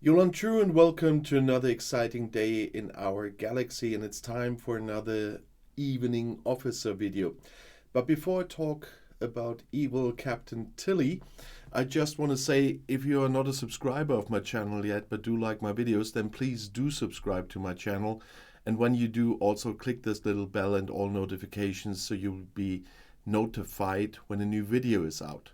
Yolan True and welcome to another exciting day in our galaxy, and it's time for another evening officer video. But before I talk about evil Captain Tilly, I just want to say, if you are not a subscriber of my channel yet but do like my videos, then please do subscribe to my channel. And when you do, also click this little bell and all notifications so you'll be notified when a new video is out.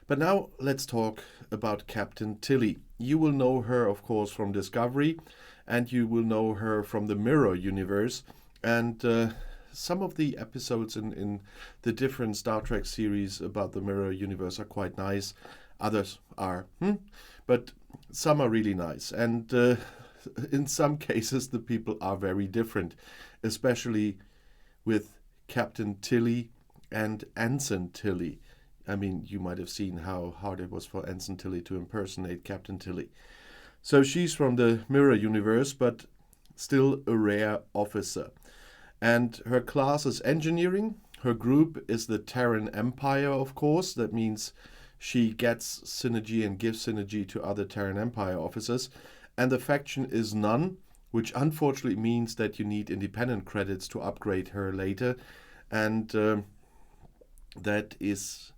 But now let's talk about Captain Tilly. You will know her, of course, from Discovery, and you will know her from the Mirror universe. And some of the episodes in the different Star Trek series about the Mirror universe are quite nice. Others are, but some are really nice. And in some cases, the people are very different, especially with Captain Tilly and Ensign Tilly. I mean, you might have seen how hard it was for Ensign Tilly to impersonate Captain Tilly. So she's from the Mirror universe, but still a rare officer. And her class is engineering. Her group is the Terran Empire, of course. That means she gets synergy and gives synergy to other Terran Empire officers. And the faction is none, which unfortunately means that you need independent credits to upgrade her later. And that is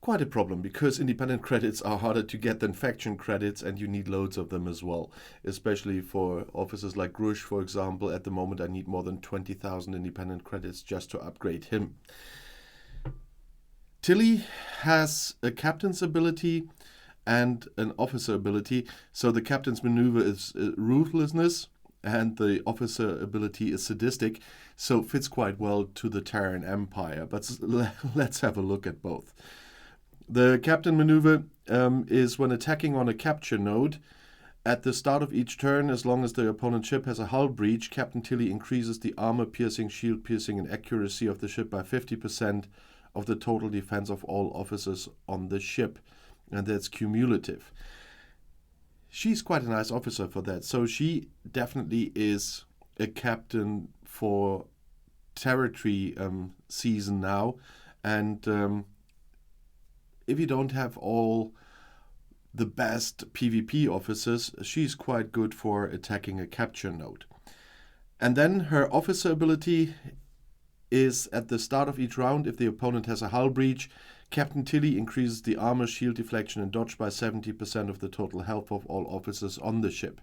quite a problem, because independent credits are harder to get than faction credits, and you need loads of them as well, especially for officers like Grush, for example. At the moment I need more than 20,000 independent credits just to upgrade him. Tilly has a captain's ability and an officer ability. So the captain's maneuver is ruthlessness, and the officer ability is sadistic, so it fits quite well to the Terran Empire. But let's have a look at both. The captain maneuver is when attacking on a capture node. At the start of each turn, as long as the opponent's ship has a hull breach, Captain Tilly increases the armor piercing, shield piercing, and accuracy of the ship by 50% of the total defense of all officers on the ship. And that's cumulative. She's quite a nice officer for that. So she definitely is a captain for territory season now. And if you don't have all the best PvP officers, she's quite good for attacking a capture node. And then her officer ability is at the start of each round. If the opponent has a hull breach, Captain Tilly increases the armor, shield deflection, and dodge by 70% of the total health of all officers on the ship.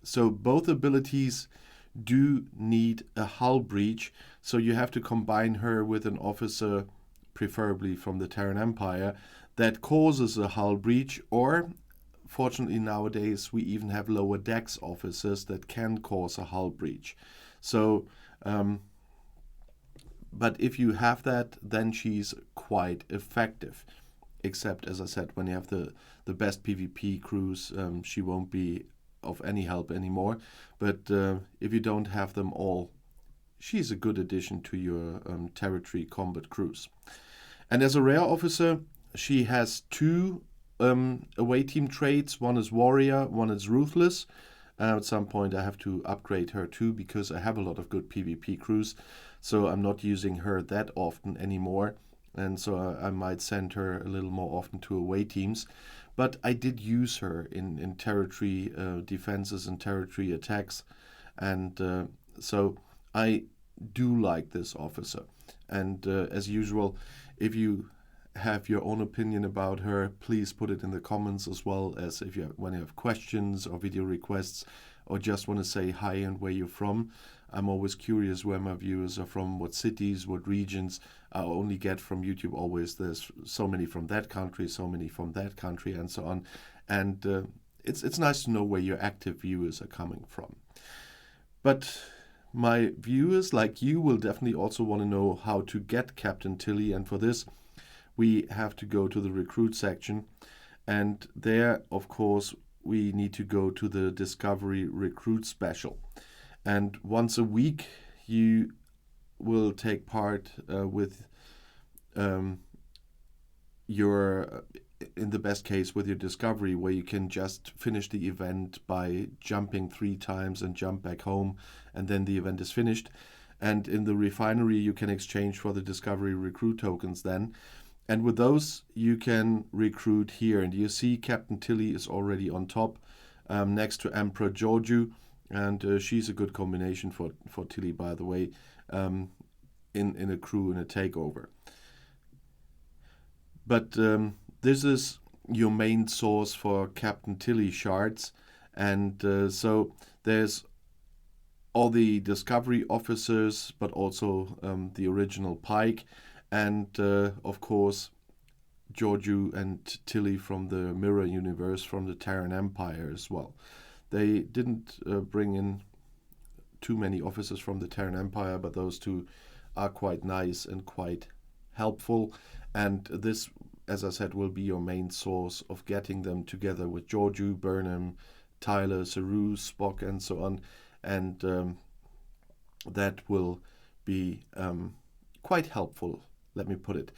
So both abilities do need a hull breach, so you have to combine her with an officer, preferably from the Terran Empire, that causes a hull breach, or fortunately nowadays we even have lower decks officers that can cause a hull breach. So but if you have that, then she's quite effective, except, as I said, when you have the best PvP crews, she won't be of any help anymore. But if you don't have them all, she's a good addition to your territory combat crews. And as a rare officer, she has two away team traits. One is warrior, one is ruthless. At some point I have to upgrade her too, because I have a lot of good PvP crews, so I'm not using her that often anymore, and so I might send her a little more often to away teams. But I did use her in territory defenses and territory attacks, and so I do like this officer. And as usual, if you have your own opinion about her, please put it in the comments, as well as if when you have questions or video requests, or just want to say hi and where you're from. I'm always curious where my viewers are from, what cities, what regions. I only get from YouTube always there's so many from that country, so many from that country, and so on. And it's nice to know where your active viewers are coming from. But my viewers, like you, will definitely also want to know how to get Captain Tilly, and for this we have to go to the recruit section, and there, of course, we need to go to the Discovery Recruit Special. And once a week you will take part with your, in the best case, with your Discovery, where you can just finish the event by jumping 3 times and jump back home, and then the event is finished. And in the refinery you can exchange for the Discovery Recruit tokens then. And with those, you can recruit here. And you see Captain Tilly is already on top. next to Emperor Georgiou, and she's a good combination for Tilly, by the way, in a crew, in a takeover. But this is your main source for Captain Tilly shards, and so there's all the Discovery officers, but also the original Pike, and of course Georgiou and Tilly from the Mirror Universe, from the Terran Empire as well. They didn't bring in too many officers from the Terran Empire, but those two are quite nice and quite helpful. And this, as I said, will be your main source of getting them together with Georgiou, Burnham, Tyler, Saru, Spock, and so on. And that will be quite helpful, let me put it.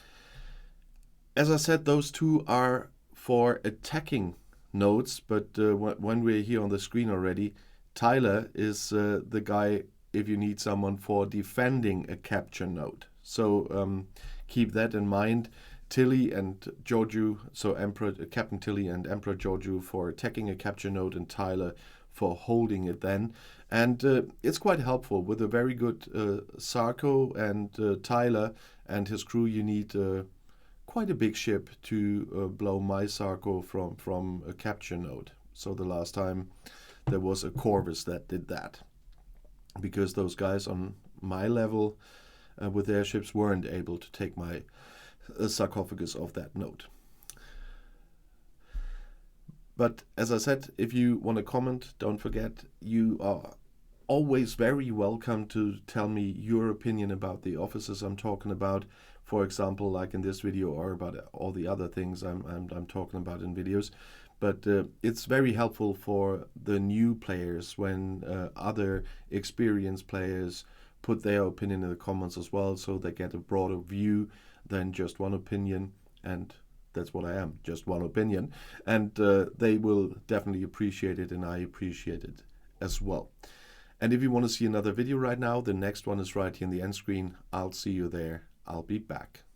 As I said, those two are for attacking nodes, but when we're here on the screen already, Tyler is the guy if you need someone for defending a capture node. So keep that in mind. Tilly and Georgiou, so Captain Tilly and Emperor Georgiou for attacking a capture node, and Tyler for holding it then. And it's quite helpful with a very good Sarko and Tyler and his crew. You need quite a big ship to blow my Sarko from a capture node. So the last time there was a Corvus that did that, because those guys on my level with their ships weren't able to take my sarcophagus off that node. But as I said, if you want to comment, don't forget, you are always very welcome to tell me your opinion about the officers I'm talking about. For example, like in this video, or about all the other things I'm talking about in videos. But it's very helpful for the new players when other experienced players put their opinion in the comments as well, so they get a broader view than just one opinion. And that's what I am, just one opinion. And they will definitely appreciate it, and I appreciate it as well. And if you want to see another video right now, the next one is right here in the end screen. I'll see you there. I'll be back.